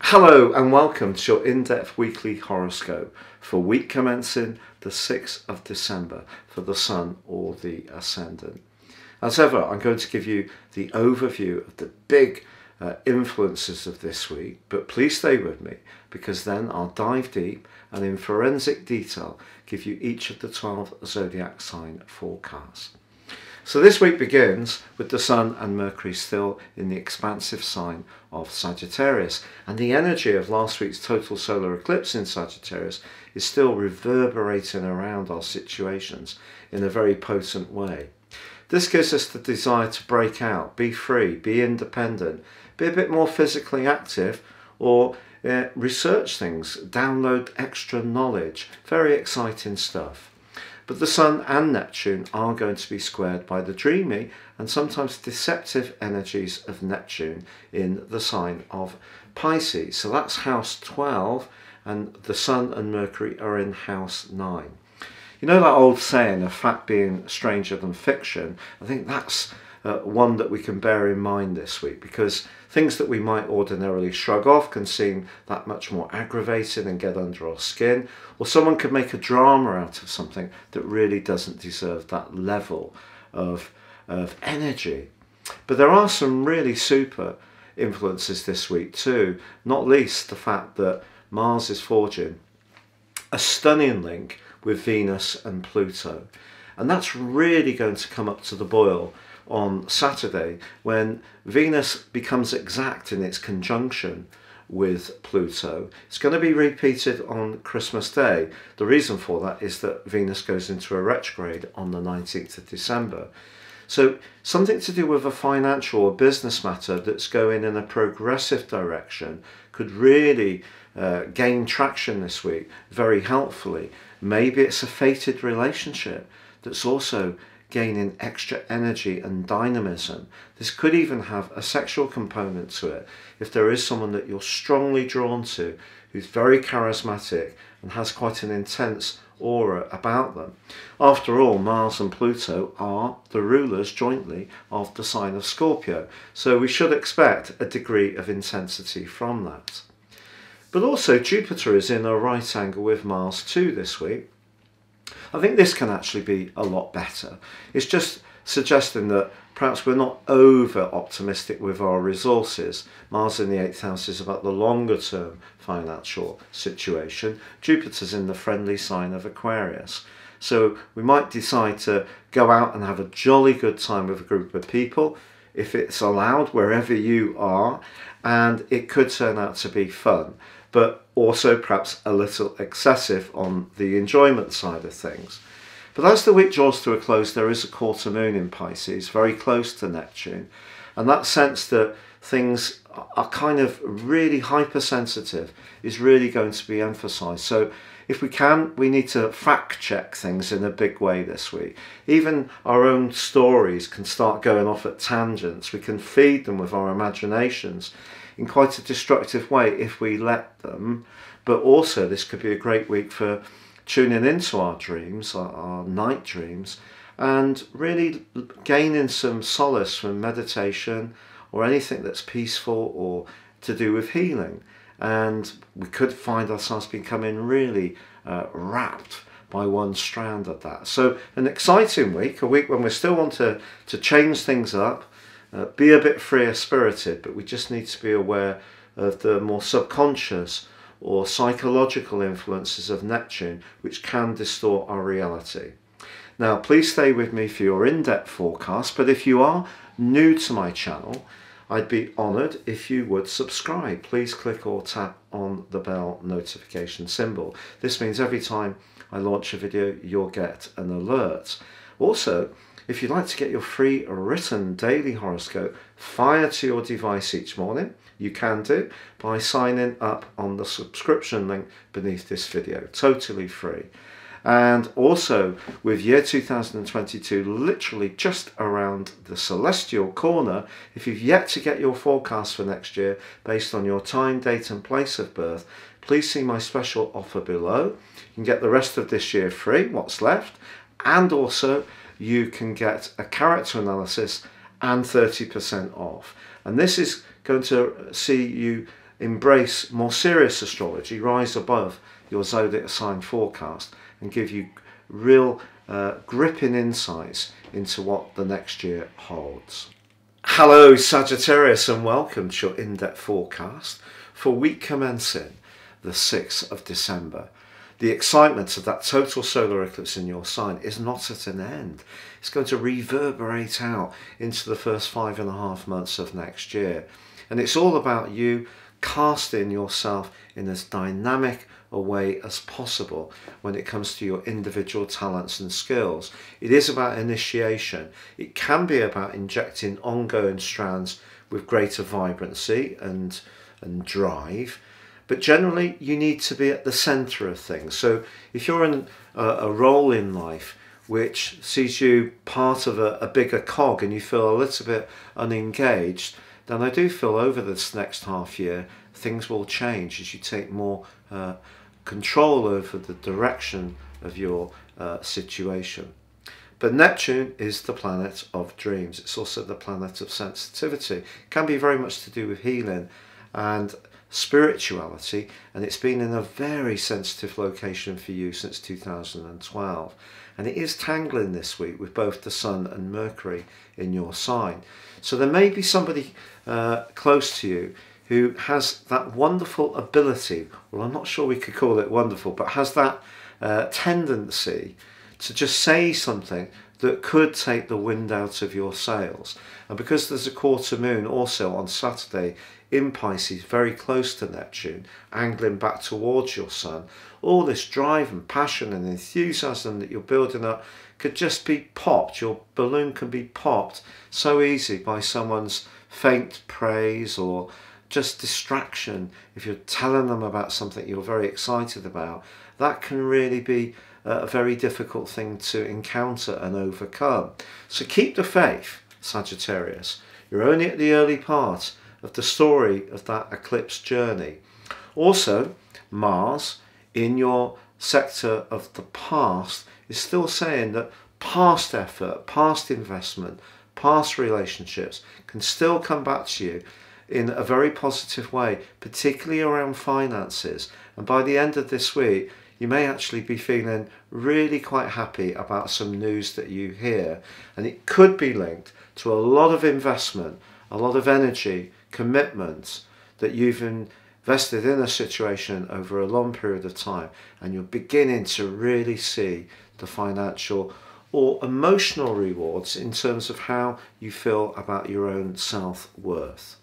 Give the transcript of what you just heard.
Hello and welcome to your in-depth weekly horoscope for week commencing the 6th of December for the Sun or the Ascendant. As ever, I'm going to give you the overview of the big influences of this week, but please stay with me because then I'll dive deep and in forensic detail give you each of the 12 zodiac sign forecasts. So this week begins with the Sun and Mercury still in the expansive sign of Sagittarius, and the energy of last week's total solar eclipse in Sagittarius is still reverberating around our situations in a very potent way. This gives us the desire to break out, be free, be independent, be a bit more physically active, or research things, download extra knowledge. Very exciting stuff. But the Sun and Neptune are going to be squared by the dreamy and sometimes deceptive energies of Neptune in the sign of Pisces. So that's house 12, and the Sun and Mercury are in house 9. You know that old saying of fact being stranger than fiction? I think that's one that we can bear in mind this week, because things that we might ordinarily shrug off can seem that much more aggravating and get under our skin, or someone could make a drama out of something that really doesn't deserve that level of energy. But there are some really super influences this week too, not least the fact that Mars is forging a stunning link with Venus and Pluto, and that's really going to come up to the boil on Saturday when Venus becomes exact in its conjunction with Pluto. It's going to be repeated on Christmas Day. The reason for that is that Venus goes into a retrograde on the 19th of December. So something to do with a financial or business matter that's going in a progressive direction could really gain traction this week very helpfully. Maybe it's a fated relationship that's also gaining extra energy and dynamism. This could even have a sexual component to it if there is someone that you're strongly drawn to who's very charismatic and has quite an intense aura about them. After all, Mars and Pluto are the rulers jointly of the sign of Scorpio, so we should expect a degree of intensity from that. But also Jupiter is in a right angle with Mars too this week. I think this can actually be a lot better. It's just suggesting that perhaps we're not over optimistic with our resources. Mars in the 8th house is about the longer term financial situation. Jupiter's in the friendly sign of Aquarius. So we might decide to go out and have a jolly good time with a group of people, if it's allowed, wherever you are, and it could turn out to be fun, but also perhaps a little excessive on the enjoyment side of things. But as the week draws to a close, there is a quarter moon in Pisces, very close to Neptune, and that sense that things are kind of really hypersensitive is really going to be emphasised. So if we can, we need to fact check things in a big way this week. Even our own stories can start going off at tangents. We can feed them with our imaginations in quite a destructive way if we let them. But also this could be a great week for tuning into our dreams, our night dreams, and really gaining some solace from meditation or anything that's peaceful or to do with healing. And we could find ourselves becoming really wrapped by one strand of that. So an exciting week, a week when we still want to change things up, be a bit freer spirited, but we just need to be aware of the more subconscious or psychological influences of Neptune, which can distort our reality. Now, please stay with me for your in-depth forecast, but if you are new to my channel, I'd be honoured if you would subscribe. Please click or tap on the bell notification symbol. This means every time I launch a video, you'll get an alert. Also, if you'd like to get your free written daily horoscope fired to your device each morning, you can do by signing up on the subscription link beneath this video, totally free. And also with year 2022 literally just around the celestial corner, if you've yet to get your forecast for next year based on your time, date and place of birth, please see my special offer below. You can get the rest of this year free, what's left, and also you can get a character analysis and 30% off. And this is going to see you embrace more serious astrology, rise above your zodiac sign forecast and give you real gripping insights into what the next year holds. Hello Sagittarius, and welcome to your in-depth forecast for week commencing the 6th of December. The excitement of that total solar eclipse in your sign is not at an end. It's going to reverberate out into the first 5.5 months of next year. And it's all about you casting yourself in as dynamic a way as possible when it comes to your individual talents and skills. It is about initiation. It can be about injecting ongoing strands with greater vibrancy and drive. But generally, you need to be at the centre of things. So if you're in a role in life which sees you part of a bigger cog and you feel a little bit unengaged, then I do feel over this next half year, things will change as you take more control over the direction of your situation. But Neptune is the planet of dreams. It's also the planet of sensitivity. It can be very much to do with healing and spirituality, and it's been in a very sensitive location for you since 2012, and it is tangling this week with both the Sun and Mercury in your sign. So there may be somebody close to you who has that wonderful ability, well, I'm not sure we could call it wonderful, but has that tendency to just say something that could take the wind out of your sails. And because there's a quarter moon also on Saturday in Pisces, very close to Neptune, angling back towards your Sun, all this drive and passion and enthusiasm that you're building up could just be popped. Your balloon can be popped so easy by someone's faint praise or just distraction. If you're telling them about something you're very excited about, that can really be a very difficult thing to encounter and overcome. So keep the faith, Sagittarius. You're only at the early part of the story of that eclipse journey. Also, Mars in your sector of the past is still saying that past effort, past investment, past relationships can still come back to you in a very positive way, particularly around finances. And by the end of this week, you may actually be feeling really quite happy about some news that you hear. And it could be linked to a lot of investment, a lot of energy, commitment that you've invested in a situation over a long period of time. And you're beginning to really see the financial or emotional rewards in terms of how you feel about your own self-worth.